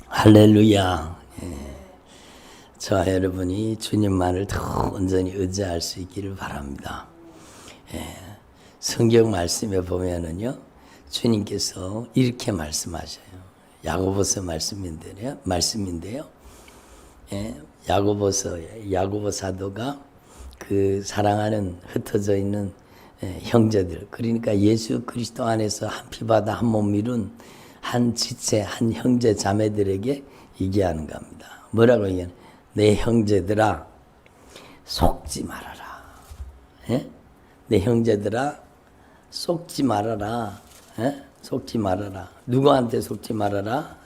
할렐루야. 저와 여러분이 주님만을 더 온전히 의지할 수 있기를 바랍니다. 성경 말씀에 보면은요, 주님께서 이렇게 말씀하셔요. 야고보서 말씀인데요. 야고보 사도가 그 사랑하는 흩어져 있는 형제들, 그러니까 예수 그리스도 안에서 한 피바다 한 몸 이룬 한 지체, 한 형제 자매들에게 얘기하는 겁니다. 뭐라고 얘기하냐? 내 형제들아, 속지 말아라. 내 형제들아, 속지 말아라. 속지 말아라. 누구한테 속지 말아라?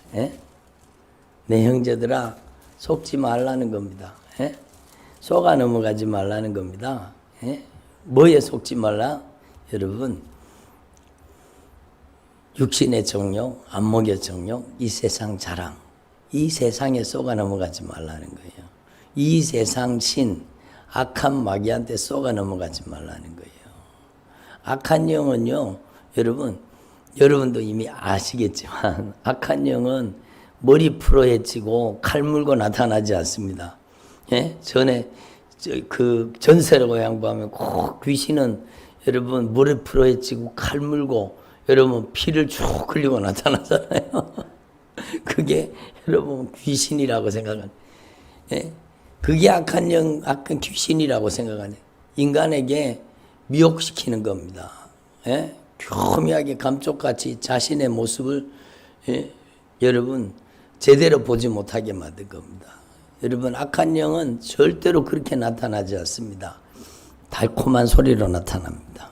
내 형제들아, 속지 말라는 겁니다. 속아 넘어가지 말라는 겁니다. 뭐에 속지 말라? 여러분, 육신의 정욕, 안목의 정욕, 이 세상 자랑, 이 세상에 속아 넘어가지 말라는 거예요. 이 세상 신, 악한 마귀한테 속아 넘어가지 말라는 거예요. 악한 영은요, 여러분도 이미 아시겠지만 악한 영은 머리 풀어헤치고 칼 물고 나타나지 않습니다. 전에 그 전세라고 양보하면 꼭 귀신은 여러분 머리 풀어헤치고 칼 물고 여러분 피를 쭉 흘리고 나타나잖아요. 그게 여러분 귀신이라고 생각하는. 그게 악한 귀신이라고 생각하는. 인간에게 미혹시키는 겁니다. 교묘하게 감쪽같이 자신의 모습을 여러분 제대로 보지 못하게 만든 겁니다. 여러분, 악한 영은 절대로 그렇게 나타나지 않습니다. 달콤한 소리로 나타납니다.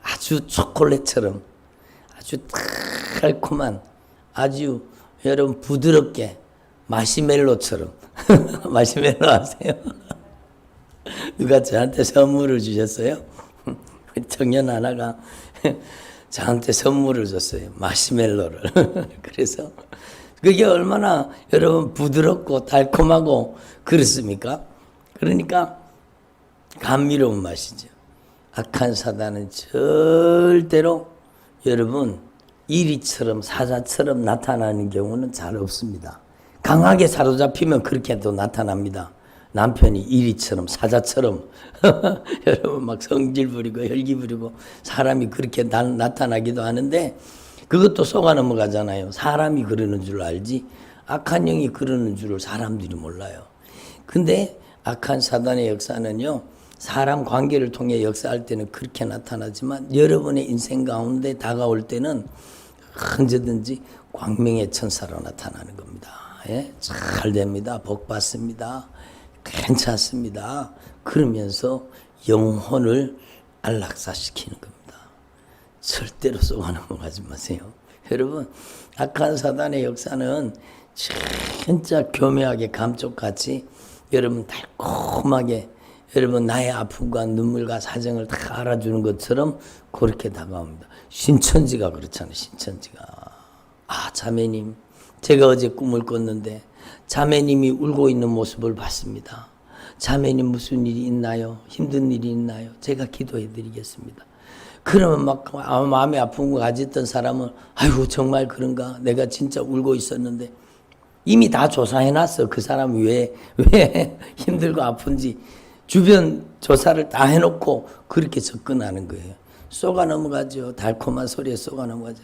아주 초콜릿처럼, 아주 달콤한, 아주 여러분 부드럽게 마시멜로처럼. 마시멜로 아세요? 누가 저한테 선물을 주셨어요? 청년 하나가 저한테 선물을 줬어요. 마시멜로를. 그래서 그게 얼마나 여러분 부드럽고 달콤하고 그렇습니까? 그러니까 감미로운 맛이죠. 악한 사단은 절대로 여러분 이리처럼 사자처럼 나타나는 경우는 잘 없습니다. 강하게 사로잡히면 그렇게 또 나타납니다. 남편이 이리처럼 사자처럼 여러분 막 성질 부리고 혈기 부리고 사람이 그렇게 나타나기도 하는데 그것도 속아 넘어가잖아요. 사람이 그러는 줄 알지 악한 영이 그러는 줄을 사람들이 몰라요. 근데 악한 사단의 역사는요, 사람 관계를 통해 역사할 때는 그렇게 나타나지만 여러분의 인생 가운데 다가올 때는 언제든지 광명의 천사로 나타나는 겁니다. 잘 됩니다. 복 받습니다. 괜찮습니다. 그러면서 영혼을 안락사시키는 겁니다. 절대로 속아 넘어가지 마세요. 여러분, 악한 사단의 역사는 진짜 교묘하게 감쪽같이 여러분 달콤하게 여러분 나의 아픔과 눈물과 사정을 다 알아주는 것처럼 그렇게 다가옵니다. 신천지가 그렇잖아요. 신천지가. 자매님, 제가 어제 꿈을 꿨는데 자매님이 울고 있는 모습을 봤습니다. 자매님 무슨 일이 있나요? 힘든 일이 있나요? 제가 기도해 드리겠습니다. 그러면 막 마음에 아픈 거 가졌던 사람은 아이고 정말 그런가? 내가 진짜 울고 있었는데 이미 다 조사해놨어. 그 사람이 왜 힘들고 아픈지 주변 조사를 다 해놓고 그렇게 접근하는 거예요. 쏘가 넘어가죠. 달콤한 소리에 쏘가 넘어가죠.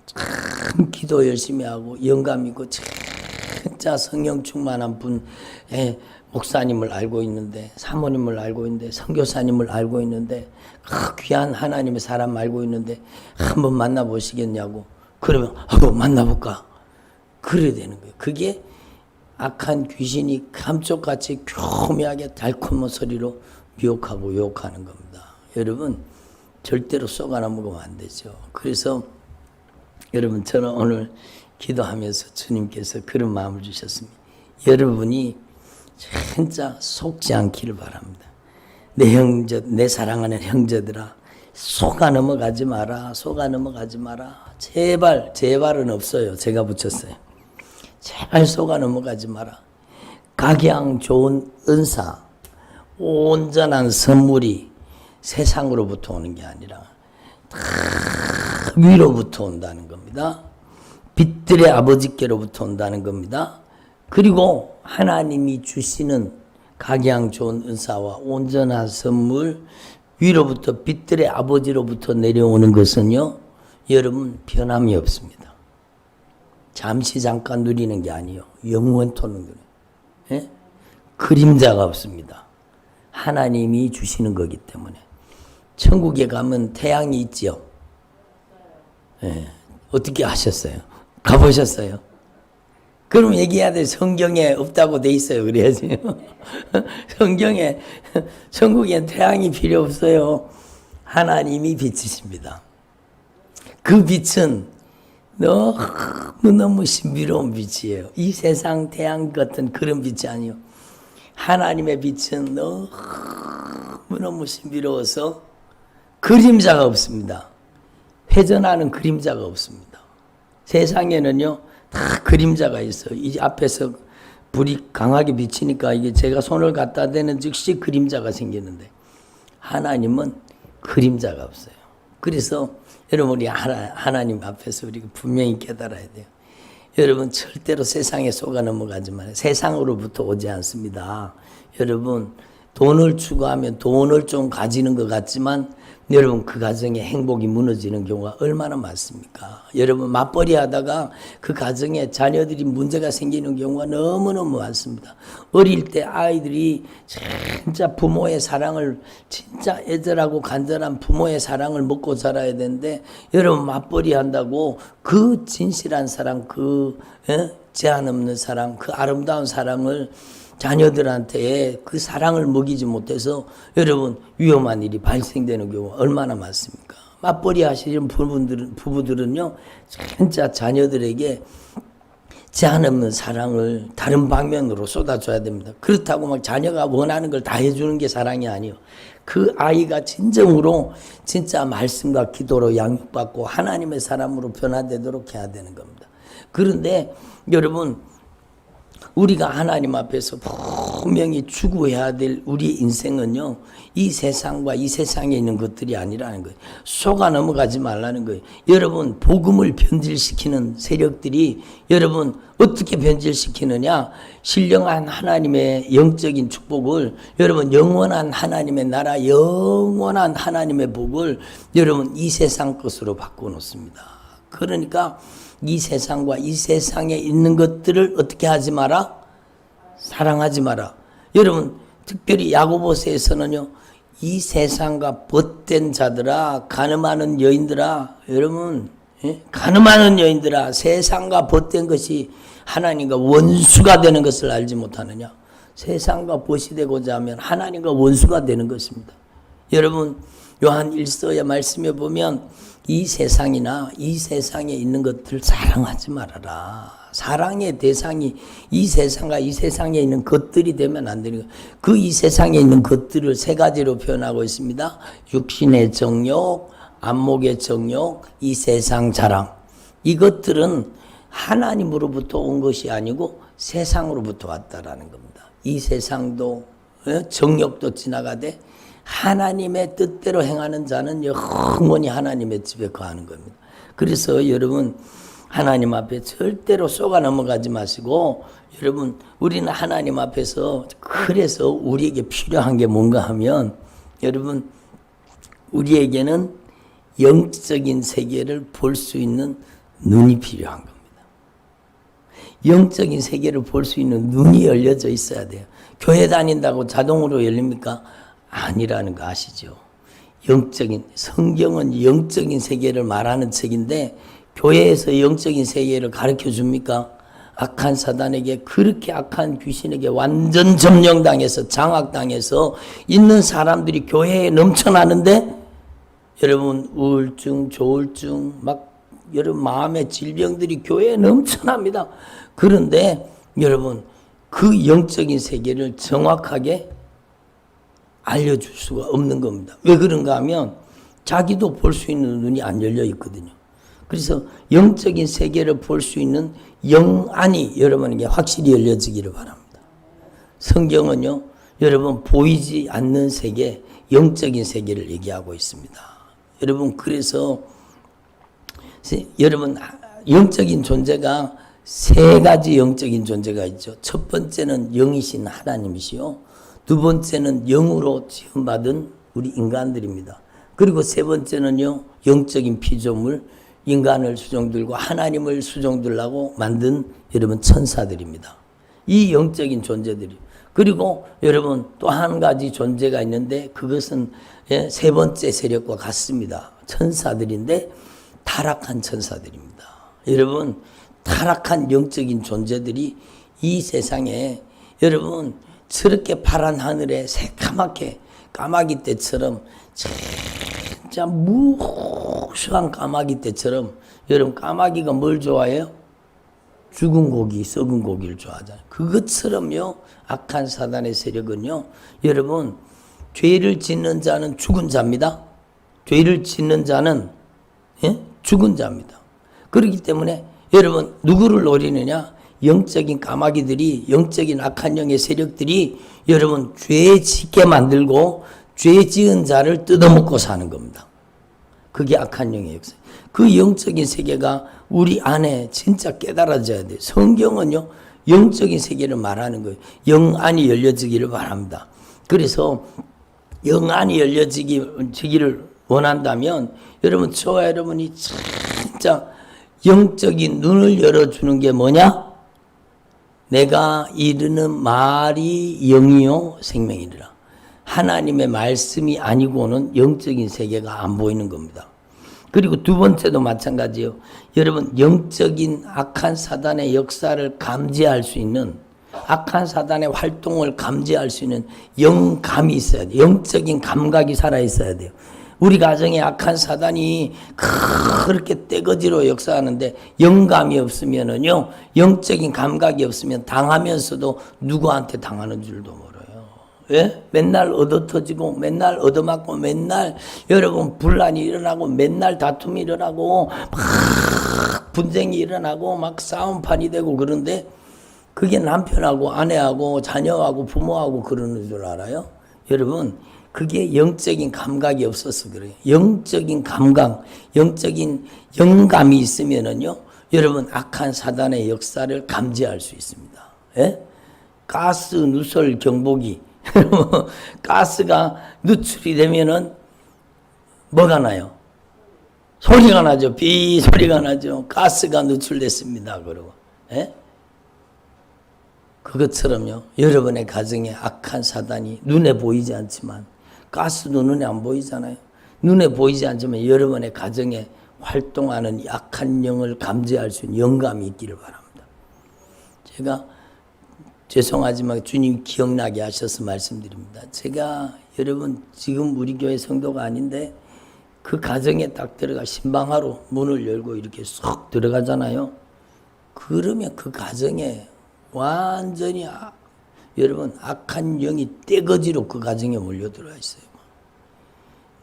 참 기도 열심히 하고 영감 있고 진짜 성령 충만한 분, 목사님을 알고 있는데, 사모님을 알고 있는데, 선교사님을 알고 있는데, 귀한 하나님의 사람 알고 있는데 한번 만나보시겠냐고. 그러면 만나볼까? 그래야 되는 거예요. 그게 악한 귀신이 감쪽같이 교묘하게 달콤한 소리로 미혹하고 유혹하는 겁니다. 여러분, 절대로 쏘가 넘어가면 안 되죠. 그래서 여러분, 저는 오늘 기도하면서 주님께서 그런 마음을 주셨습니다. 여러분이 진짜 속지 않기를 바랍니다. 내 사랑하는 형제들아, 속아 넘어가지 마라. 속아 넘어가지 마라. 제발은 없어요. 제가 붙였어요. 제발 속아 넘어가지 마라. 각양 좋은 은사, 온전한 선물이 세상으로부터 오는 게 아니라 다 위로부터 온다는 겁니다. 빛들의 아버지께로부터 온다는 겁니다. 그리고 하나님이 주시는 각양 좋은 은사와 온전한 선물 위로부터 빛들의 아버지로부터 내려오는 것은요, 여러분 변함이 없습니다. 잠시 잠깐 누리는 게 아니에요. 영원토록 누려요. 예? 그림자가 없습니다. 하나님이 주시는 거기 때문에. 천국에 가면 태양이 있죠. 예. 어떻게 하셨어요? 가보셨어요? 그럼 얘기해야 돼. 성경에 없다고 돼 있어요. 그래야지. 성경에, 천국엔 태양이 필요 없어요. 하나님이 빛이십니다. 그 빛은 너무너무 신비로운 빛이에요. 이 세상 태양 같은 그런 빛이 아니에요. 하나님의 빛은 너무너무 신비로워서 그림자가 없습니다. 회전하는 그림자가 없습니다. 세상에는요, 다 그림자가 있어요. 이 앞에서 불이 강하게 비치니까 이게 제가 손을 갖다 대는 즉시 그림자가 생기는데 하나님은 그림자가 없어요. 그래서 여러분 우리 하나님 앞에서 우리가 분명히 깨달아야 돼요. 여러분 절대로 세상에 속아 넘어가지 마세요. 세상으로부터 오지 않습니다. 여러분 돈을 추구하면 돈을 좀 가지는 것 같지만 여러분 그 가정에 행복이 무너지는 경우가 얼마나 많습니까? 여러분 맞벌이 하다가 그 가정에 자녀들이 문제가 생기는 경우가 너무너무 많습니다. 어릴 때 아이들이 진짜 부모의 사랑을 진짜 애절하고 간절한 부모의 사랑을 먹고 자라야 되는데 여러분 맞벌이 한다고 그 진실한 사랑, 그 제한 없는 사랑, 그 아름다운 사랑을 자녀들한테 그 사랑을 먹이지 못해서 여러분 위험한 일이 발생되는 경우가 얼마나 많습니까? 맞벌이 하시는 부부들은요, 진짜 자녀들에게 제한 없는 사랑을 다른 방면으로 쏟아줘야 됩니다. 그렇다고 막 자녀가 원하는 걸 다 해주는 게 사랑이 아니에요. 그 아이가 진정으로 진짜 말씀과 기도로 양육받고 하나님의 사람으로 변화되도록 해야 되는 겁니다. 그런데 여러분 우리가 하나님 앞에서 분명히 추구해야 될 우리 인생은요, 이 세상과 이 세상에 있는 것들이 아니라는 거예요. 속아 넘어가지 말라는 거예요. 여러분 복음을 변질시키는 세력들이 여러분 어떻게 변질시키느냐, 신령한 하나님의 영적인 축복을 여러분 영원한 하나님의 나라, 영원한 하나님의 복을 여러분 이 세상 것으로 바꿔놓습니다. 그러니까 이 세상과 이 세상에 있는 것들을 어떻게 하지 마라? 사랑하지 마라. 여러분 특별히 야고보서에서는요, 이 세상과 벗된 자들아, 가늠하는 여인들아, 여러분 가늠하는 여인들아, 세상과 벗된 것이 하나님과 원수가 되는 것을 알지 못하느냐. 세상과 벗이 되고자 하면 하나님과 원수가 되는 것입니다. 여러분 요한 1서의 말씀에 보면 이 세상이나 이 세상에 있는 것들 사랑하지 말아라. 사랑의 대상이 이 세상과 이 세상에 있는 것들이 되면 안 되는 거예요. 그 이 세상에 있는 것들을 세 가지로 표현하고 있습니다. 육신의 정욕, 안목의 정욕, 이 세상 자랑. 이것들은 하나님으로부터 온 것이 아니고 세상으로부터 왔다라는 겁니다. 이 세상도 정욕도 지나가되 하나님의 뜻대로 행하는 자는 영원히 하나님의 집에 거하는 겁니다. 그래서 여러분 하나님 앞에 절대로 쏘가 넘어가지 마시고, 여러분 우리는 하나님 앞에서 그래서 우리에게 필요한 게 뭔가 하면 여러분 우리에게는 영적인 세계를 볼 수 있는 눈이 필요한 겁니다. 영적인 세계를 볼 수 있는 눈이 열려져 있어야 돼요. 교회 다닌다고 자동으로 열립니까? 아니라는 거 아시죠? 성경은 영적인 세계를 말하는 책인데 교회에서 영적인 세계를 가르쳐 줍니까? 악한 사단에게, 그렇게 악한 귀신에게 완전 점령당해서 장악당해서 있는 사람들이 교회에 넘쳐나는데 여러분 우울증, 조울증, 막 여러분 마음의 질병들이 교회에 넘쳐납니다. 그런데 여러분 그 영적인 세계를 정확하게 알려줄 수가 없는 겁니다. 왜 그런가 하면 자기도 볼 수 있는 눈이 안 열려 있거든요. 그래서 영적인 세계를 볼 수 있는 영안이 여러분에게 확실히 열려지기를 바랍니다. 성경은요, 여러분 보이지 않는 세계, 영적인 세계를 얘기하고 있습니다. 여러분 그래서 여러분 영적인 존재가 세 가지 영적인 존재가 있죠. 첫 번째는 영이신 하나님이시요. 두 번째는 영으로 지음받은 우리 인간들입니다. 그리고 세 번째는요, 영적인 피조물, 인간을 수종들고 하나님을 수종들라고 만든 여러분 천사들입니다. 이 영적인 존재들이. 그리고 여러분 또 한 가지 존재가 있는데 그것은 세 번째 세력과 같습니다. 천사들인데 타락한 천사들입니다. 여러분 타락한 영적인 존재들이 이 세상에 여러분 저렇게 파란 하늘에 새까맣게 까마귀 떼처럼 진짜 무수한 까마귀 떼처럼 여러분 까마귀가 뭘 좋아해요? 죽은 고기, 썩은 고기를 좋아하잖아요. 그것처럼요 악한 사단의 세력은요 여러분 죄를 짓는 자는 죽은 자입니다. 죄를 짓는 자는 죽은 자입니다. 그렇기 때문에 여러분 누구를 노리느냐? 영적인 까마귀들이 영적인 악한 영의 세력들이 여러분 죄 짓게 만들고 죄 지은 자를 뜯어먹고 사는 겁니다. 그게 악한 영의 역사. 그 영적인 세계가 우리 안에 진짜 깨달아져야 돼요. 성경은요 영적인 세계를 말하는 거예요. 영안이 열려지기를 바랍니다. 그래서 영안이 열려지기를 원한다면 여러분 저와 여러분이 진짜 영적인 눈을 열어주는 게 뭐냐? 내가 이르는 말이 영이요 생명이라. 하나님의 말씀이 아니고는 영적인 세계가 안 보이는 겁니다. 그리고 두 번째도 마찬가지예요. 여러분 영적인 악한 사단의 역사를 감지할 수 있는 악한 사단의 활동을 감지할 수 있는 영감이 있어야 돼요. 영적인 감각이 살아있어야 돼요. 우리 가정에 악한 사단이 그렇게 떼거지로 역사하는데 영감이 없으면은요, 영적인 감각이 없으면 당하면서도 누구한테 당하는 줄도 몰라요. 왜? 맨날 얻어터지고, 맨날 얻어맞고, 맨날 여러분 분란이 일어나고, 맨날 다툼이 일어나고, 막 분쟁이 일어나고, 막 싸움판이 되고 그런데 그게 남편하고 아내하고 자녀하고 부모하고 그러는 줄 알아요? 여러분, 그게 영적인 감각이 없어서 그래요. 영적인 감각, 영적인 영감이 있으면은요, 여러분 악한 사단의 역사를 감지할 수 있습니다. 예? 가스 누설 경보기, 가스가 누출이 되면은 뭐가 나요? 소리가 나죠. 비 소리가 나죠. 가스가 누출됐습니다. 그러고, 예? 그것처럼요, 여러분의 가정에 악한 사단이 눈에 보이지 않지만 가스도 눈에 안 보이잖아요. 눈에 보이지 않지만 여러분의 가정에 활동하는 악한 영을 감지할 수 있는 영감이 있기를 바랍니다. 제가 죄송하지만 주님 기억나게 하셔서 말씀드립니다. 제가 여러분 지금 우리 교회 성도가 아닌데 그 가정에 딱 들어가 신방하러 문을 열고 이렇게 쏙 들어가잖아요. 그러면 그 가정에 완전히 여러분 악한 영이 떼거지로 그 가정에 몰려들어와 있어요.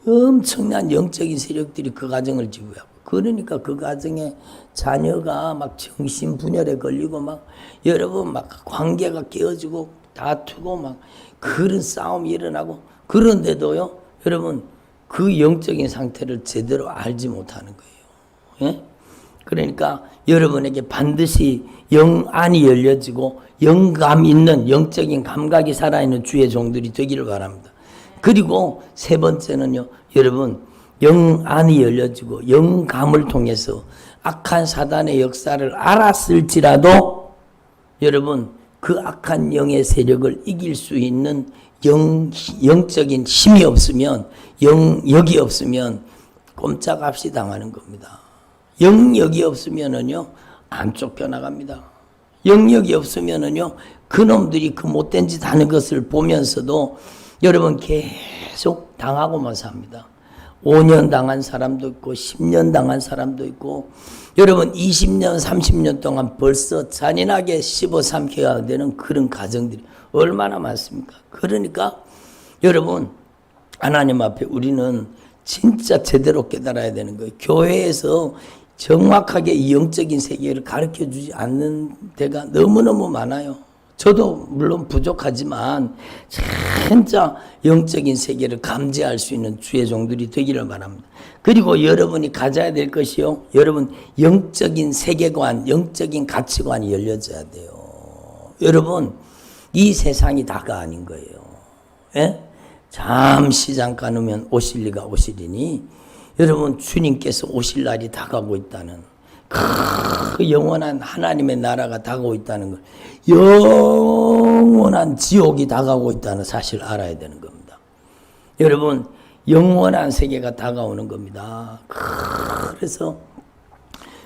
엄청난 영적인 세력들이 그 가정을 지배하고, 그러니까 그 가정에 자녀가 막 정신분열에 걸리고 막 여러분 막 관계가 깨어지고 다투고 막 그런 싸움이 일어나고, 그런데도요 여러분 그 영적인 상태를 제대로 알지 못하는 거예요. 예? 그러니까 여러분에게 반드시 영안이 열려지고 영감 있는 영적인 감각이 살아있는 주의 종들이 되기를 바랍니다. 그리고 세 번째는요, 여러분 영안이 열려지고 영감을 통해서 악한 사단의 역사를 알았을지라도 여러분 그 악한 영의 세력을 이길 수 있는 영적인 힘이 없으면, 영역이 없으면 꼼짝없이 당하는 겁니다. 영역이 없으면은요 안 쫓겨나갑니다. 영역이 없으면은요 그놈들이 그 못된 짓 하는 것을 보면서도 여러분 계속 당하고만 삽니다. 5년 당한 사람도 있고 10년 당한 사람도 있고 여러분 20년 30년 동안 벌써 잔인하게 씹어 삼켜야 되는 그런 가정들이 얼마나 많습니까? 그러니까 여러분 하나님 앞에 우리는 진짜 제대로 깨달아야 되는 거예요. 교회에서 정확하게 이 영적인 세계를 가르쳐주지 않는 데가 너무너무 많아요. 저도 물론 부족하지만 진짜 영적인 세계를 감지할 수 있는 주의 종들이 되기를 바랍니다. 그리고 여러분이 가져야 될 것이요, 여러분 영적인 세계관, 영적인 가치관이 열려져야 돼요. 여러분 이 세상이 다가 아닌 거예요. 예? 잠시 잠깐 오면 오실 리가 오시리니 여러분 주님께서 오실 날이 다가오고 있다는 그 영원한 하나님의 나라가 다가오고 있다는 걸, 영원한 지옥이 다가오고 있다는 사실을 알아야 되는 겁니다. 여러분 영원한 세계가 다가오는 겁니다. 그래서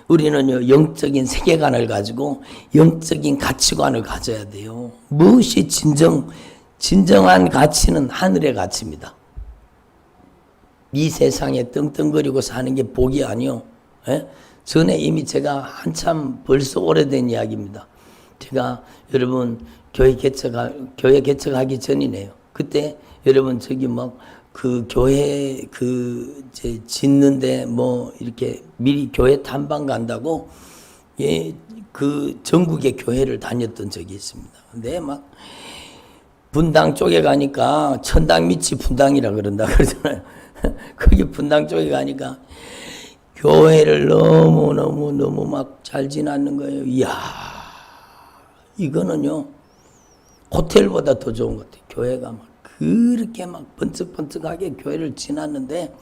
우리는요 영적인 세계관을 가지고 영적인 가치관을 가져야 돼요. 무엇이 진정한 가치는 하늘의 가치입니다. 이 세상에 떵떵거리고 사는 게 복이 아니요. 예? 전에 이미 제가 한참 벌써 오래된 이야기입니다. 제가 여러분 교회 개척하기 전이네요. 그때 여러분 저기 막 그 교회 이제 짓는데 뭐 이렇게 미리 교회 탐방 간다고 예, 그 전국의 교회를 다녔던 적이 있습니다. 근데 막 분당 쪽에 가니까 천당 밑이 분당이라 그런다 그러잖아요. 거기 분당 쪽에 가니까 교회를 너무 막 잘 지났는 거예요. 이야, 이거는요 호텔보다 더 좋은 것 같아요. 교회가 막 그렇게 막 번쩍번쩍하게 교회를 지났는데,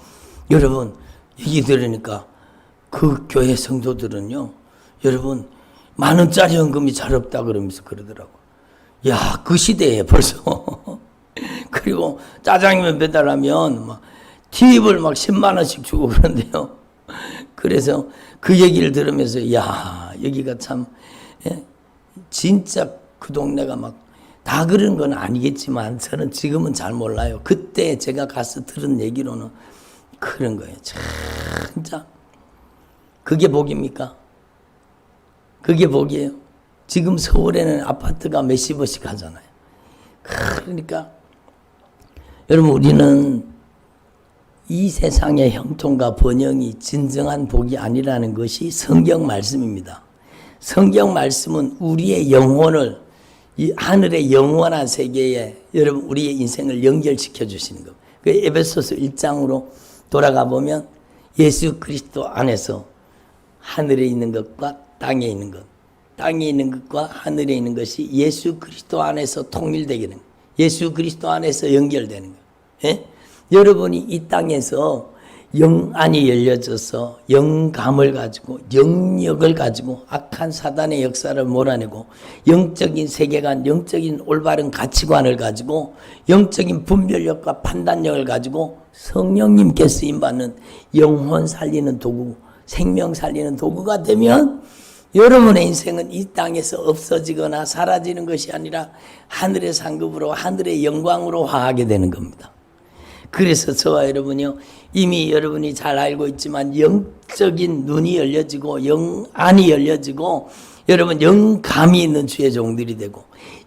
여러분 얘기 들으니까 그 교회 성도들은요, 여러분 10,000원짜리 헌금이 잘 없다 그러면서 그러더라고. 야, 그 시대에 벌써 그리고 짜장면 배달하면 막 팁을 막 10만 원씩 주고 그런데요. 그래서 그 얘기를 들으면서 야, 여기가 참 진짜 그 동네가 막 다 그런 건 아니겠지만 저는 지금은 잘 몰라요. 그때 제가 가서 들은 얘기로는 그런 거예요. 진짜 그게 복입니까? 그게 복이에요. 지금 서울에는 아파트가 몇십억씩 하잖아요. 그러니까 여러분 우리는 이 세상의 형통과 번영이 진정한 복이 아니라는 것이 성경 말씀입니다. 성경 말씀은 우리의 영혼을 이 하늘의 영원한 세계에 여러분 우리의 인생을 연결시켜 주시는 겁니다. 그 에베소서 1장으로 돌아가 보면 예수 그리스도 안에서 하늘에 있는 것과 땅에 있는 것, 땅에 있는 것과 하늘에 있는 것이 예수 그리스도 안에서 통일되게 되는 거예요. 예수 그리스도 안에서 연결되는 거예요. 예? 여러분이 이 땅에서 영안이 열려져서 영감을 가지고 영력을 가지고 악한 사단의 역사를 몰아내고 영적인 세계관, 영적인 올바른 가치관을 가지고 영적인 분별력과 판단력을 가지고 성령님께 쓰임받는 영혼 살리는 도구, 생명 살리는 도구가 되면 여러분의 인생은 이 땅에서 없어지거나 사라지는 것이 아니라 하늘의 상급으로 하늘의 영광으로 화하게 되는 겁니다. 그래서 저와 여러분이요, 이미 여러분이 잘 알고 있지만 영적인 눈이 열려지고 영안이 열려지고 여러분 영감이 있는 주의 종들이 되고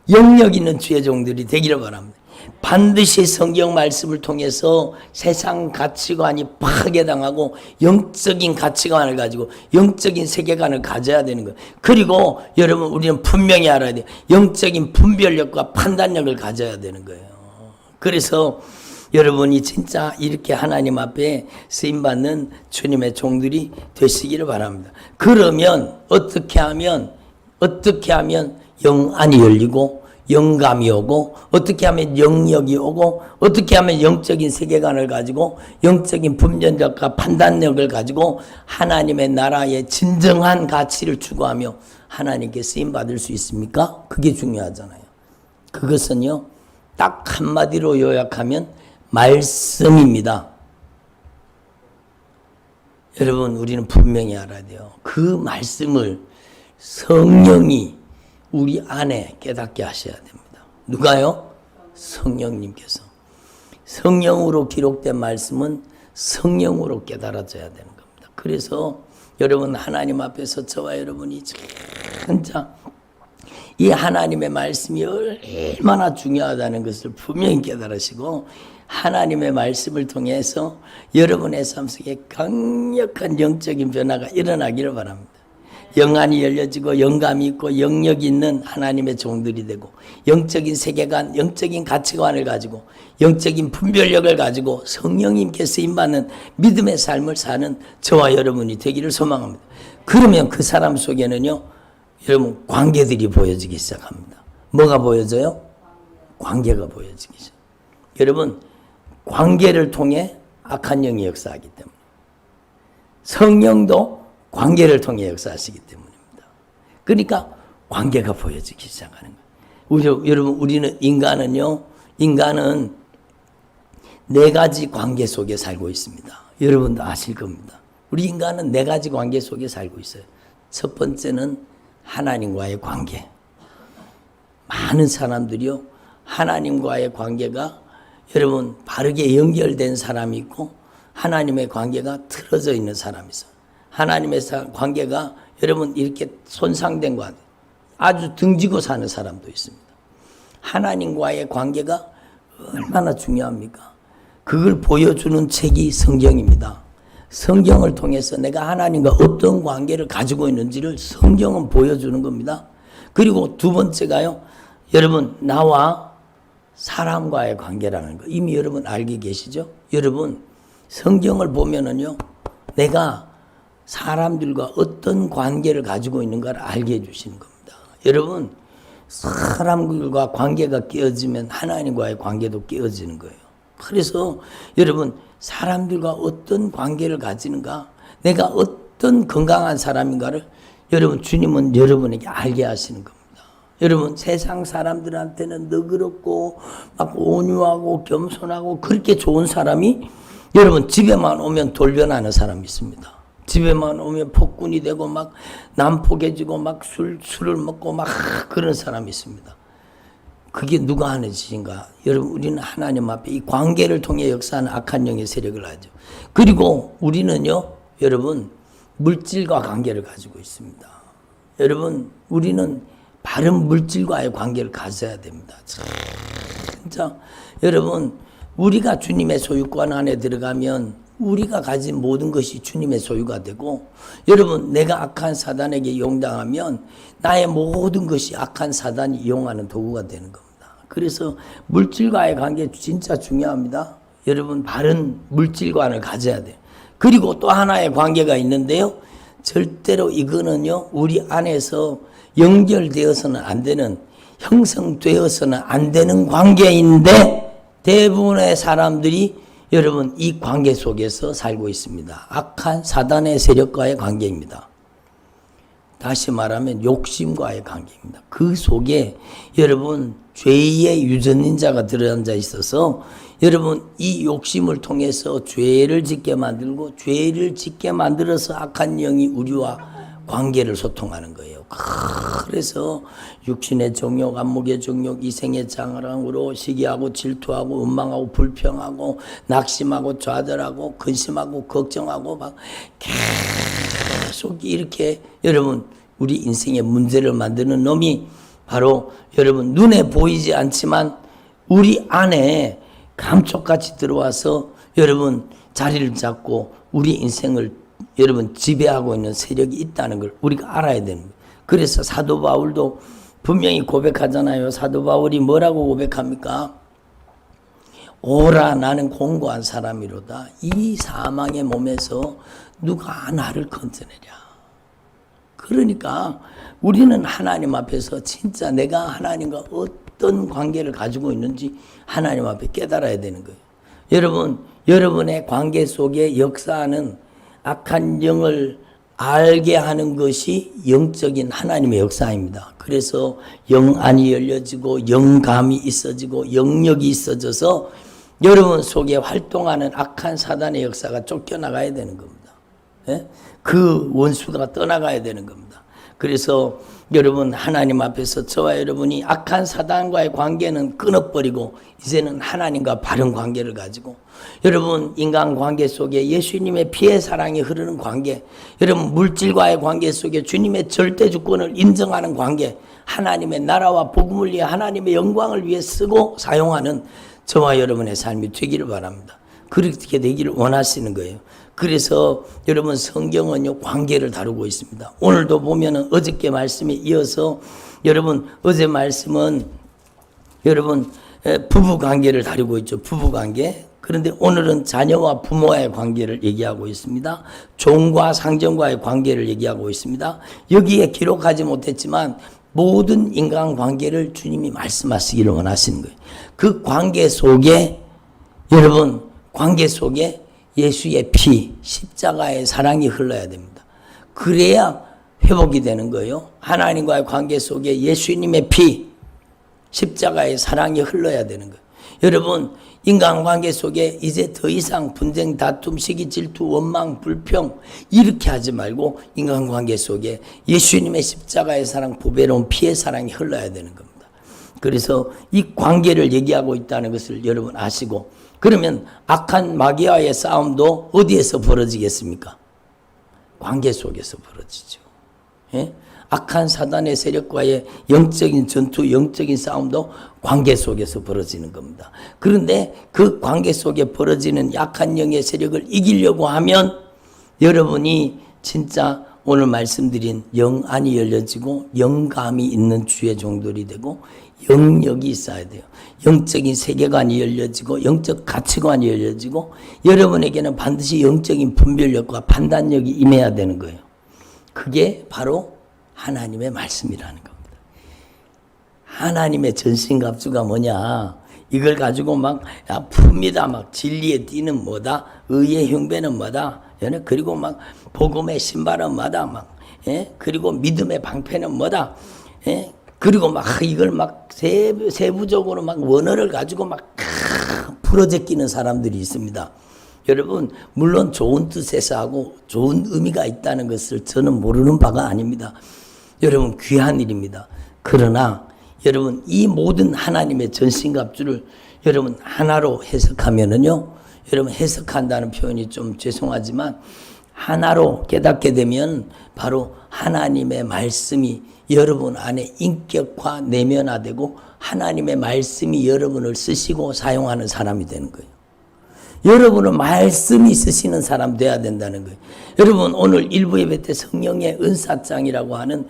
영력 있는 주의 종들이 되기를 바랍니다. 반드시 성경 말씀을 통해서 세상 가치관이 파괴당하고 영적인 가치관을 가지고 영적인 세계관을 가져야 되는 거예요. 그리고 여러분 우리는 분명히 알아야 돼요. 영적인 분별력과 판단력을 가져야 되는 거예요. 그래서 여러분이 진짜 이렇게 하나님 앞에 쓰임받는 주님의 종들이 되시기를 바랍니다. 그러면 어떻게 하면 영안이 열리고 영감이 오고 어떻게 하면 영역이 오고 어떻게 하면 영적인 세계관을 가지고 영적인 분별력과 판단력을 가지고 하나님의 나라의 진정한 가치를 추구하며 하나님께 쓰임받을 수 있습니까? 그게 중요하잖아요. 그것은요 딱 한마디로 요약하면 말씀입니다. 여러분 우리는 분명히 알아야 돼요. 그 말씀을 성령이 우리 안에 깨닫게 하셔야 됩니다. 누가요? 성령님께서. 성령으로 기록된 말씀은 성령으로 깨달아져야 되는 겁니다. 그래서 여러분 하나님 앞에서 저와 여러분이 진짜 이 하나님의 말씀이 얼마나 중요하다는 것을 분명히 깨달으시고 하나님의 말씀을 통해서 여러분의 삶 속에 강력한 영적인 변화가 일어나기를 바랍니다. 영안이 열려지고 영감이 있고 영역이 있는 하나님의 종들이 되고 영적인 세계관, 영적인 가치관을 가지고 영적인 분별력을 가지고 성령님께 쓰임받는 믿음의 삶을 사는 저와 여러분이 되기를 소망합니다. 그러면 그 사람 속에는요, 여러분 관계들이 보여지기 시작합니다. 뭐가 보여져요? 관계가 보여지기 시작. 여러분 관계를 통해 악한 영이 역사하기 때문에 성령도 관계를 통해 역사하시기 때문입니다. 그러니까 관계가 보여지기 시작하는 거예요. 여러분 우리는 인간은 네 가지 관계 속에 살고 있습니다. 여러분도 아실 겁니다. 우리 인간은 네 가지 관계 속에 살고 있어요. 첫 번째는 하나님과의 관계. 많은 사람들이요, 하나님과의 관계가 여러분 바르게 연결된 사람이 있고 하나님의 관계가 틀어져 있는 사람이 있어요. 하나님의 관계가 여러분 이렇게 손상된 관계, 아주 등지고 사는 사람도 있습니다. 하나님과의 관계가 얼마나 중요합니까? 그걸 보여주는 책이 성경입니다. 성경을 통해서 내가 하나님과 어떤 관계를 가지고 있는지를 성경은 보여주는 겁니다. 그리고 두 번째가요, 여러분 나와 사람과의 관계라는 거 이미 여러분 알게 계시죠? 여러분 성경을 보면은요, 내가 사람들과 어떤 관계를 가지고 있는가를 알게 해주시는 겁니다. 여러분 사람들과 관계가 깨어지면 하나님과의 관계도 깨어지는 거예요. 그래서 여러분 사람들과 어떤 관계를 가지는가, 내가 어떤 건강한 사람인가를 여러분 주님은 여러분에게 알게 하시는 겁니다. 여러분 세상 사람들한테는 너그럽고 막 온유하고 겸손하고 그렇게 좋은 사람이 여러분 집에만 오면 돌변하는 사람이 있습니다. 집에만 오면 폭군이 되고 막 난폭해지고 막 술을 먹고 막 그런 사람이 있습니다. 그게 누가 하는 짓인가? 여러분 우리는 하나님 앞에 이 관계를 통해 역사하는 악한 영의 세력을 하죠. 그리고 우리는요, 여러분 물질과 관계를 가지고 있습니다. 여러분 우리는 바른 물질과의 관계를 가져야 됩니다. 진짜 여러분 우리가 주님의 소유권 안에 들어가면 우리가 가진 모든 것이 주님의 소유가 되고, 여러분 내가 악한 사단에게 용당하면 나의 모든 것이 악한 사단이 이용하는 도구가 되는 겁니다. 그래서 물질과의 관계 진짜 중요합니다. 여러분 바른 물질관을 가져야 돼요. 그리고 또 하나의 관계가 있는데요, 절대로 이거는요 우리 안에서 연결되어서는 안 되는, 형성되어서는 안 되는 관계인데 대부분의 사람들이 여러분 이 관계 속에서 살고 있습니다. 악한 사단의 세력과의 관계입니다. 다시 말하면 욕심과의 관계입니다. 그 속에 여러분 죄의 유전인자가 들어앉아 있어서 여러분 이 욕심을 통해서 죄를 짓게 만들고 죄를 짓게 만들어서 악한 영이 우리와 관계를 소통하는 거예요. 그래서 육신의 정욕, 안목의 정욕, 이생의 장랑으로 시기하고 질투하고 원망하고 불평하고 낙심하고 좌절하고 근심하고 걱정하고 막 계속 이렇게 여러분 우리 인생의 문제를 만드는 놈이 바로 여러분 눈에 보이지 않지만 우리 안에 감쪽같이 들어와서 여러분 자리를 잡고 우리 인생을 여러분 지배하고 있는 세력이 있다는 걸 우리가 알아야 됩니다. 그래서 사도 바울도 분명히 고백하잖아요. 사도 바울이 뭐라고 고백합니까? 오라 나는 공고한 사람이로다. 이 사망의 몸에서 누가 나를 건져내랴. 그러니까 우리는 하나님 앞에서 진짜 내가 하나님과 어떤 관계를 가지고 있는지 하나님 앞에 깨달아야 되는 거예요. 여러분, 여러분의 관계 속에 역사하는 악한 영을 알게 하는 것이 영적인 하나님의 역사입니다. 그래서 영안이 열려지고 영감이 있어지고 영역이 있어져서 여러분 속에 활동하는 악한 사단의 역사가 쫓겨나가야 되는 겁니다. 예? 그 원수가 떠나가야 되는 겁니다. 그래서 여러분 하나님 앞에서 저와 여러분이 악한 사단과의 관계는 끊어버리고 이제는 하나님과 바른 관계를 가지고 여러분 인간관계 속에 예수님의 피의 사랑이 흐르는 관계, 여러분 물질과의 관계 속에 주님의 절대주권을 인정하는 관계, 하나님의 나라와 복음을 위해 하나님의 영광을 위해 쓰고 사용하는 저와 여러분의 삶이 되기를 바랍니다. 그렇게 되기를 원하시는 거예요. 그래서 여러분 성경은요 관계를 다루고 있습니다. 오늘도 보면은 어저께 말씀에 이어서 여러분 어제 말씀은 여러분 부부 관계를 다루고 있죠. 부부 관계. 그런데 오늘은 자녀와 부모와의 관계를 얘기하고 있습니다. 종과 상전과의 관계를 얘기하고 있습니다. 여기에 기록하지 못했지만 모든 인간관계를 주님이 말씀하시기를 원하시는 거예요. 그 관계 속에 여러분 관계 속에 예수의 피 십자가의 사랑이 흘러야 됩니다. 그래야 회복이 되는 거예요. 하나님과의 관계 속에 예수님의 피 십자가의 사랑이 흘러야 되는 거예요. 여러분 인간관계 속에 이제 더 이상 분쟁, 다툼, 시기, 질투, 원망, 불평 이렇게 하지 말고 인간관계 속에 예수님의 십자가의 사랑, 보배로운 피의 사랑이 흘러야 되는 겁니다. 그래서 이 관계를 얘기하고 있다는 것을 여러분 아시고 그러면 악한 마귀와의 싸움도 어디에서 벌어지겠습니까? 관계 속에서 벌어지죠. 예? 악한 사단의 세력과의 영적인 전투, 영적인 싸움도 관계 속에서 벌어지는 겁니다. 그런데 그 관계 속에 벌어지는 약한 영의 세력을 이기려고 하면 여러분이 진짜 오늘 말씀드린 영안이 열려지고 영감이 있는 주의 종들이 되고 영역이 있어야 돼요. 영적인 세계관이 열려지고 영적 가치관이 열려지고 여러분에게는 반드시 영적인 분별력과 판단력이 임해야 되는 거예요. 그게 바로 하나님의 말씀이라는 겁니다. 하나님의 전신갑주가 뭐냐? 이걸 가지고 막 풉니다. 막 진리의 띠는 뭐다? 의의 흉배는 뭐다? 그리고 막 복음의 신발은 뭐다? 막 그리고 믿음의 방패는 뭐다? 그리고 막 이걸 막 세부적으로 막 원어를 가지고 막 풀어제끼는 사람들이 있습니다. 여러분 물론 좋은 뜻에서 하고 좋은 의미가 있다는 것을 저는 모르는 바가 아닙니다. 여러분 귀한 일입니다. 그러나 여러분 이 모든 하나님의 전신갑주를 여러분 하나로 해석하면은요. 여러분 해석한다는 표현이 좀 죄송하지만 하나로 깨닫게 되면 바로 하나님의 말씀이 여러분 안에 인격화 내면화되고 하나님의 말씀이 여러분을 쓰시고 사용하는 사람이 되는 거예요. 여러분은 말씀이 쓰시는 사람 돼야 된다는 거예요. 여러분 오늘 일부 예배 때 성령의 은사장이라고 하는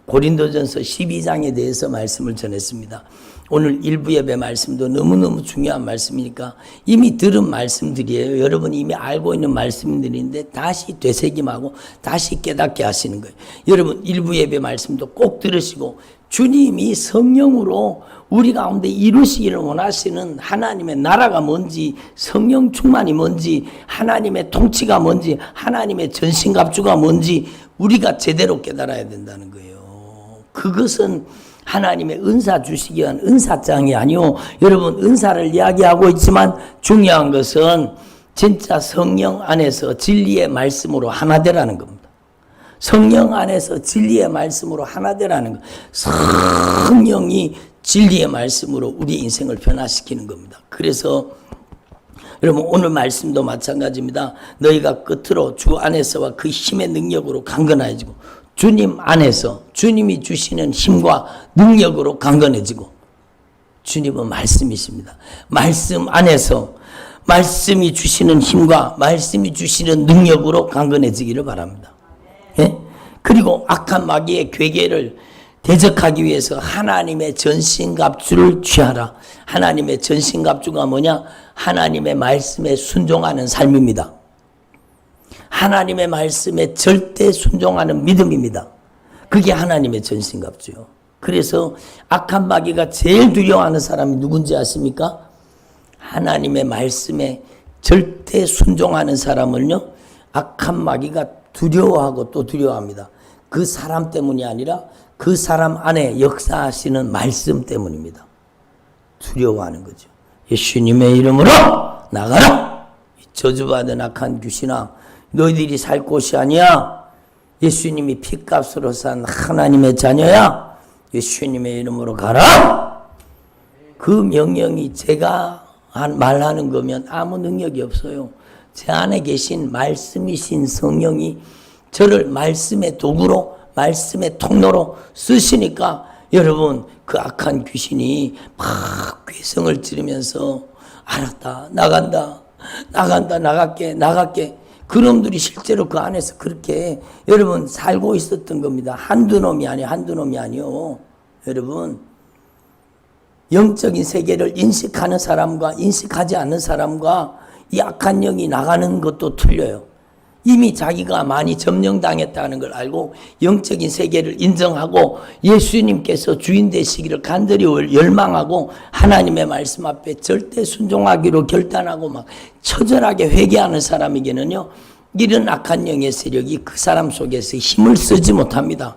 고린도전서 12장에 대해서 말씀을 전했습니다. 오늘 일부 예배 말씀도 너무너무 중요한 말씀이니까 이미 들은 말씀들이에요. 여러분이 이미 알고 있는 말씀들인데 다시 되새김하고 다시 깨닫게 하시는 거예요. 여러분 일부 예배 말씀도 꼭 들으시고 주님이 성령으로 우리 가운데 이루시기를 원하시는 하나님의 나라가 뭔지 성령 충만이 뭔지 하나님의 통치가 뭔지 하나님의 전신갑주가 뭔지 우리가 제대로 깨달아야 된다는 거예요. 그것은 하나님의 은사 주시기 위한 은사장이 아니요. 여러분 은사를 이야기하고 있지만 중요한 것은 진짜 성령 안에서 진리의 말씀으로 하나 되라는 겁니다. 성령 안에서 진리의 말씀으로 하나 되라는 것. 성령이 진리의 말씀으로 우리 인생을 변화시키는 겁니다. 그래서 여러분 오늘 말씀도 마찬가지입니다. 너희가 끝으로 주 안에서와 그 힘의 능력으로 강건해지고 주님 안에서 주님이 주시는 힘과 능력으로 강건해지고 주님은 말씀이십니다. 말씀 안에서 말씀이 주시는 힘과 말씀이 주시는 능력으로 강건해지기를 바랍니다. 예? 그리고 악한 마귀의 괴계를 대적하기 위해서 하나님의 전신갑주를 취하라. 하나님의 전신갑주가 뭐냐? 하나님의 말씀에 순종하는 삶입니다. 하나님의 말씀에 절대 순종하는 믿음입니다. 그게 하나님의 전신갑주요. 그래서 악한 마귀가 제일 두려워하는 사람이 누군지 아십니까? 하나님의 말씀에 절대 순종하는 사람을요, 악한 마귀가 두려워하고 또 두려워합니다. 그 사람 때문이 아니라 그 사람 안에 역사하시는 말씀 때문입니다. 두려워하는 거죠. 예수님의 이름으로 나가라! 저주받은 악한 귀신아, 너희들이 살 곳이 아니야. 예수님이 핏값으로 산 하나님의 자녀야. 예수님의 이름으로 가라. 그 명령이 제가 말하는 거면 아무 능력이 없어요. 제 안에 계신 말씀이신 성령이 저를 말씀의 도구로 말씀의 통로로 쓰시니까 여러분 그 악한 귀신이 막 괴성을 지르면서 알았다 나간다 나간다, 나갈게. 그놈들이 실제로 그 안에서 그렇게 여러분 살고 있었던 겁니다. 한두 놈이 아니요. 여러분, 영적인 세계를 인식하는 사람과 인식하지 않는 사람과 이 악한 영이 나가는 것도 틀려요. 이미 자기가 많이 점령당했다는 걸 알고 영적인 세계를 인정하고 예수님께서 주인 되시기를 간절히 열망하고 하나님의 말씀 앞에 절대 순종하기로 결단하고 막 처절하게 회개하는 사람에게는요, 이런 악한 영의 세력이 그 사람 속에서 힘을 쓰지 못합니다.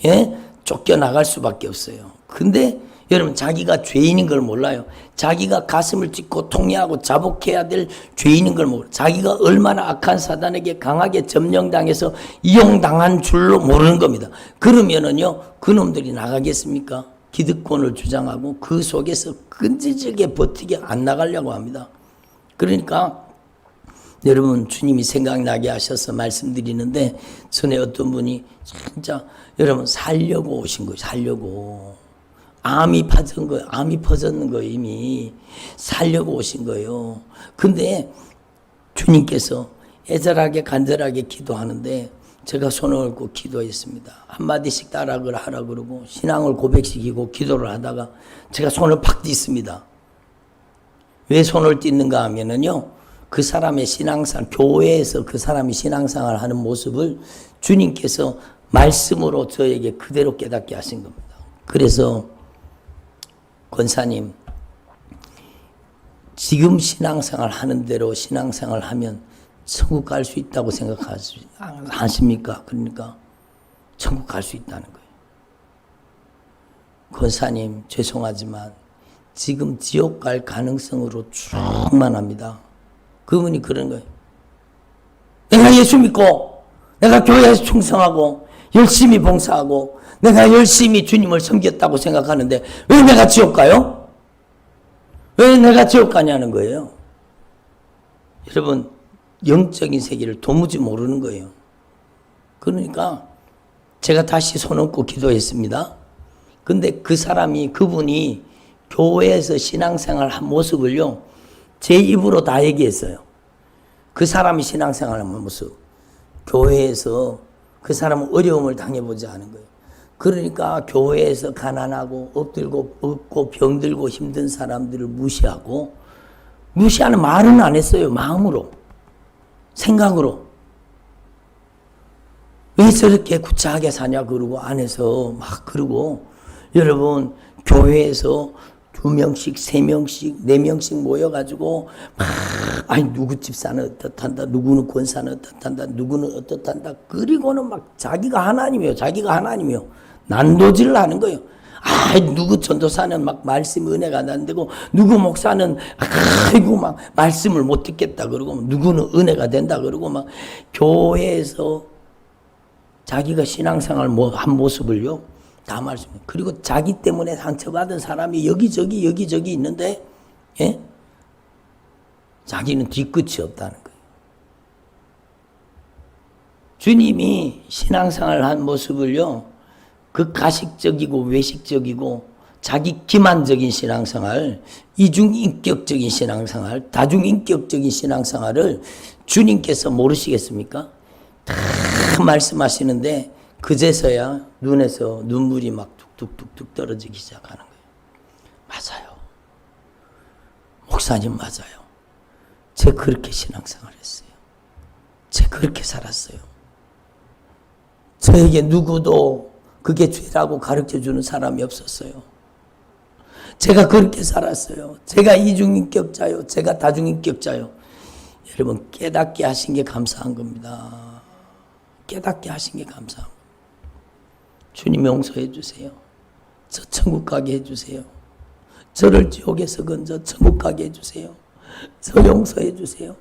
예? 쫓겨나갈 수밖에 없어요. 근데 여러분, 자기가 죄인인 걸 몰라요. 자기가 가슴을 찢고 통회하고 자복해야 될 죄인인 걸 몰라요. 자기가 얼마나 악한 사단에게 강하게 점령당해서 이용당한 줄로 모르는 겁니다. 그러면은요, 그놈들이 나가겠습니까? 기득권을 주장하고 그 속에서 끈질기게 버티게 안 나가려고 합니다. 그러니까 여러분, 주님이 생각나게 하셔서 말씀드리는데, 전에 어떤 분이 진짜 여러분 살려고 오신 거예요. 살려고. 암이 퍼졌는 거예요. 이미 살려고 오신 거예요. 근데 주님께서 애절하게 간절하게 기도하는데 제가 손을 얹고 기도했습니다. 한마디씩 따라하라 하라 그러고 신앙을 고백시키고 기도를 하다가 제가 손을 팍 띄습니다. 왜 손을 띄는가 하면은요, 그 사람의 신앙생활, 교회에서 그 사람이 신앙생활을 하는 모습을 주님께서 말씀으로 저에게 그대로 깨닫게 하신 겁니다. 그래서 권사님, 지금 신앙생활 하는 대로 신앙생활 하면 천국 갈 수 있다고 생각하십니까? 그러니까 천국 갈 수 있다는 거예요. 권사님, 죄송하지만 지금 지옥 갈 가능성으로 충만합니다. 그분이 그런 거예요. 내가 예수 믿고 내가 교회에서 충성하고 열심히 봉사하고 내가 열심히 주님을 섬겼다고 생각하는데 왜 내가 지옥 가요? 왜 내가 지옥 가냐는 거예요. 여러분, 영적인 세계를 도무지 모르는 거예요. 그러니까 제가 다시 손 얹고 기도했습니다. 근데 그분이 교회에서 신앙생활 한 모습을요, 제 입으로 다 얘기했어요. 그 사람이 신앙생활 한 모습. 교회에서 그 사람은 어려움을 당해보지 않은 거예요. 그러니까 교회에서 가난하고 엎들고 없고 병들고 힘든 사람들을 무시하는 말은 안 했어요. 마음으로, 생각으로. 왜 저렇게 구차하게 사냐 그러고 안에서 막 그러고, 여러분, 교회에서 2명씩, 3명씩, 4명씩 모여가지고 막 누구 집사는 어떻단다, 누구는 권사는 어떻단다, 누구는 어떻단다. 그리고는 막 자기가 하나님이요, 난도질을 하는 거예요. 누구 전도사는 막 말씀 은혜가 안 되고 누구 목사는 막 말씀을 못 듣겠다 그러고 누구는 은혜가 된다 그러고 막 교회에서 자기가 신앙생활 한 모습을요 다 말씀해요. 그리고 자기 때문에 상처받은 사람이 여기저기 있는데, 예? 자기는 뒤끝이 없다는 거예요. 주님이 신앙생활 한 모습을요, 그 가식적이고 외식적이고 자기 기만적인 신앙생활, 이중인격적인 신앙생활, 다중인격적인 신앙생활을 주님께서 모르시겠습니까? 다 말씀하시는데 그제서야 눈에서 눈물이 막 뚝뚝뚝뚝 떨어지기 시작하는 거예요. 맞아요. 목사님 맞아요. 제가 그렇게 신앙생활 했어요. 제가 그렇게 살았어요. 저에게 누구도 그게 죄라고 가르쳐주는 사람이 없었어요. 제가 그렇게 살았어요. 제가 이중인격자요. 제가 다중인격자요. 여러분, 깨닫게 하신 게 감사한 겁니다. 깨닫게 하신 게 감사한 겁니다. 주님 용서해 주세요. 저 천국 가게 해주세요. 저를 지옥에서 건져 천국 가게 해주세요. 저 용서해 주세요.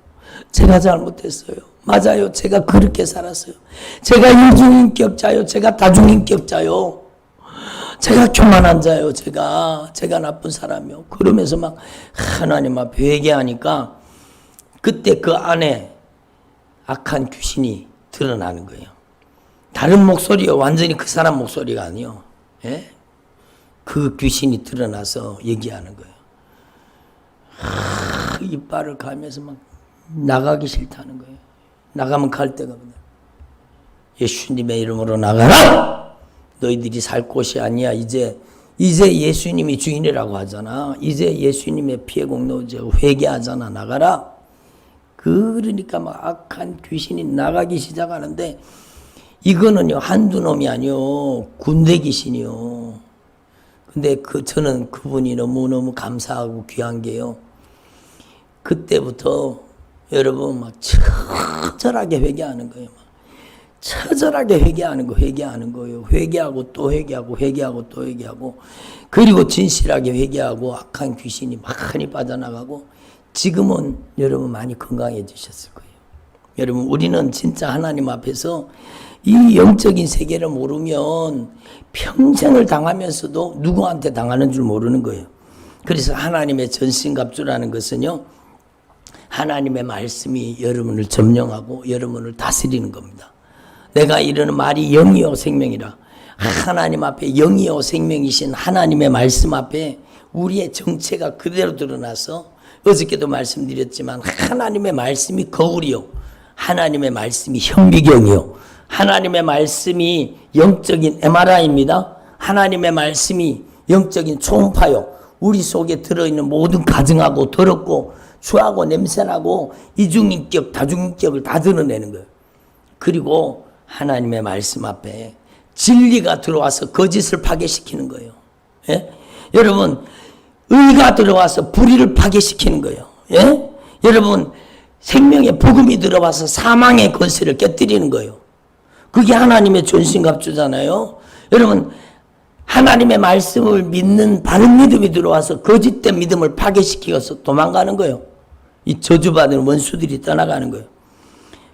제가 잘못했어요. 맞아요. 제가 그렇게 살았어요. 제가 이중인격자요. 제가 다중인격자요. 제가 교만한 자요. 제가 나쁜 사람이요. 그러면서 막 하나님 앞에 회개하니까 그때 그 안에 악한 귀신이 드러나는 거예요. 다른 목소리요. 완전히 그 사람 목소리가 아니요. 예? 그 귀신이 드러나서 얘기하는 거예요. 이빨을 갈면서 막 나가기 싫다는 거예요. 나가면 갈 데가 없네. 예수님의 이름으로 나가라! 너희들이 살 곳이 아니야. 이제 예수님이 주인이라고 하잖아. 이제 예수님의 피해 공로제고 회개하잖아. 나가라. 그러니까 막 악한 귀신이 나가기 시작하는데 이거는요 한두 놈이 아니요 군대 귀신이요. 근데 저는 그분이 너무너무 감사하고 귀한 게요. 그때부터 여러분 막 처절하게 회개하는 거예요. 막 처절하게 회개하는 거예요. 회개하고 또 회개하고 또 회개하고 그리고 진실하게 회개하고 악한 귀신이 많이 빠져나가고 지금은 여러분 많이 건강해지셨을 거예요. 여러분 우리는 진짜 하나님 앞에서 이 영적인 세계를 모르면 평생을 당하면서도 누구한테 당하는 줄 모르는 거예요. 그래서 하나님의 전신갑주라는 것은요. 하나님의 말씀이 여러분을 점령하고 여러분을 다스리는 겁니다. 내가 이르는 말이 영이요 생명이라. 하나님 앞에 영이요 생명이신 하나님의 말씀 앞에 우리의 정체가 그대로 드러나서 어저께도 말씀드렸지만 하나님의 말씀이 거울이요. 하나님의 말씀이 현미경이요. 하나님의 말씀이 영적인 MRI입니다. 하나님의 말씀이 영적인 초음파요. 우리 속에 들어있는 모든 가증하고 더럽고 추하고 냄새나고 이중인격 다중인격을 다 드러내는 거예요. 그리고 하나님의 말씀 앞에 진리가 들어와서 거짓을 파괴시키는 거예요. 예? 여러분 의가 들어와서 불의를 파괴시키는 거예요. 예? 여러분 생명의 복음이 들어와서 사망의 권세를 깨뜨리는 거예요. 그게 하나님의 전신갑주잖아요. 여러분 하나님의 말씀을 믿는 바른 믿음이 들어와서 거짓된 믿음을 파괴시켜서 도망가는 거예요. 이 저주받은 원수들이 떠나가는 거예요.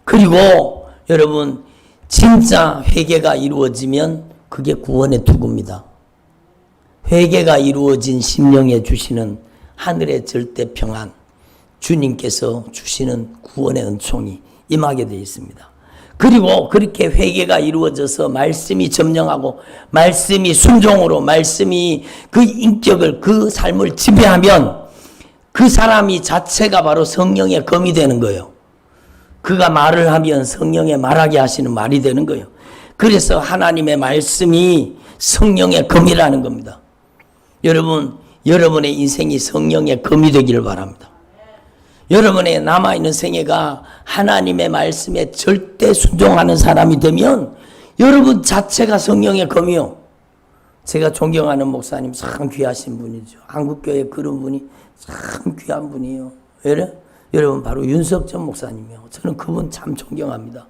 그리고 여러분 진짜 회개가 이루어지면 그게 구원의 투구입니다. 회개가 이루어진 심령에 주시는 하늘의 절대 평안, 주님께서 주시는 구원의 은총이 임하게 되어 있습니다. 그리고 그렇게 회개가 이루어져서 말씀이 점령하고 말씀이 순종으로 말씀이 그 인격을 그 삶을 지배하면 그 사람이 자체가 바로 성령의 검이 되는 거예요. 그가 말을 하면 성령의 말하게 하시는 말이 되는 거예요. 그래서 하나님의 말씀이 성령의 검이라는 겁니다. 여러분, 여러분의 인생이 성령의 검이 되기를 바랍니다. 여러분의 남아있는 생애가 하나님의 말씀에 절대 순종하는 사람이 되면 여러분 자체가 성령의 검이요. 제가 존경하는 목사님 참 귀하신 분이죠. 한국교회 그런 분이 참 귀한 분이에요. 여러분 바로 윤석전 목사님이요. 저는 그분 참 존경합니다.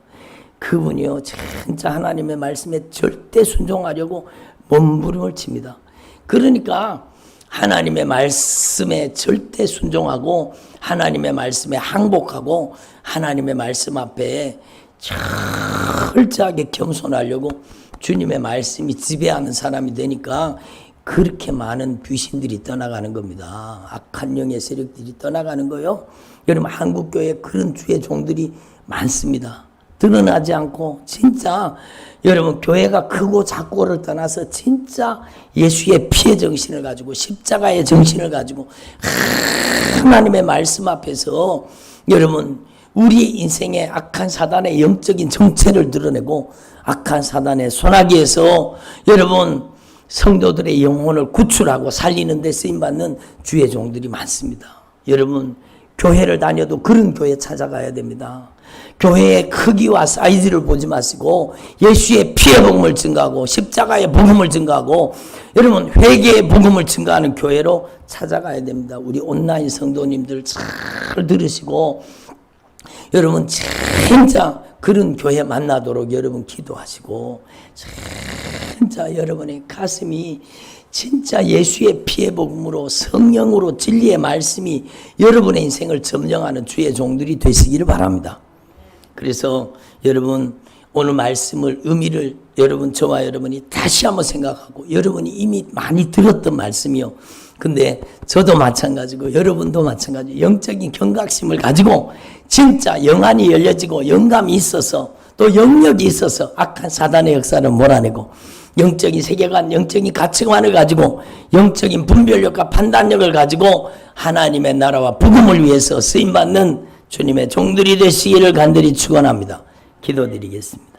그분이요 진짜 하나님의 말씀에 절대 순종하려고 몸부림을 칩니다. 그러니까 하나님의 말씀에 절대 순종하고 하나님의 말씀에 항복하고 하나님의 말씀 앞에 철저하게 겸손하려고 주님의 말씀이 지배하는 사람이 되니까 그렇게 많은 귀신들이 떠나가는 겁니다. 악한 영의 세력들이 떠나가는 거요. 여러분 한국교회에 그런 주의 종들이 많습니다. 드러나지 않고 진짜 여러분 교회가 크고 작고를 떠나서 진짜 예수의 피의 정신을 가지고 십자가의 정신을 가지고 하나님의 말씀 앞에서 여러분 우리 인생의 악한 사단의 영적인 정체를 드러내고 악한 사단의 손아귀에서 여러분 성도들의 영혼을 구출하고 살리는 데 쓰임받는 주의 종들이 많습니다. 여러분 교회를 다녀도 그런 교회 찾아가야 됩니다. 교회의 크기와 사이즈를 보지 마시고 예수의 피의 복음을 증가하고 십자가의 복음을 증가하고 여러분 회개의 복음을 증가하는 교회로 찾아가야 됩니다. 우리 온라인 성도님들 잘 들으시고 여러분 진짜 그런 교회 만나도록 여러분 기도하시고 진짜 여러분의 가슴이 진짜 예수의 피의 복음으로 성령으로 진리의 말씀이 여러분의 인생을 점령하는 주의 종들이 되시기를 바랍니다. 그래서 여러분 오늘 말씀을 의미를 여러분 저와 여러분이 다시 한번 생각하고 여러분이 이미 많이 들었던 말씀이요. 근데 저도 마찬가지고 여러분도 마찬가지 영적인 경각심을 가지고 진짜 영안이 열려지고 영감이 있어서 또 영역이 있어서 악한 사단의 역사를 몰아내고 영적인 세계관, 영적인 가치관을 가지고 영적인 분별력과 판단력을 가지고 하나님의 나라와 복음을 위해서 쓰임받는 주님의 종들이 되시기를 간절히 축원합니다. 기도드리겠습니다.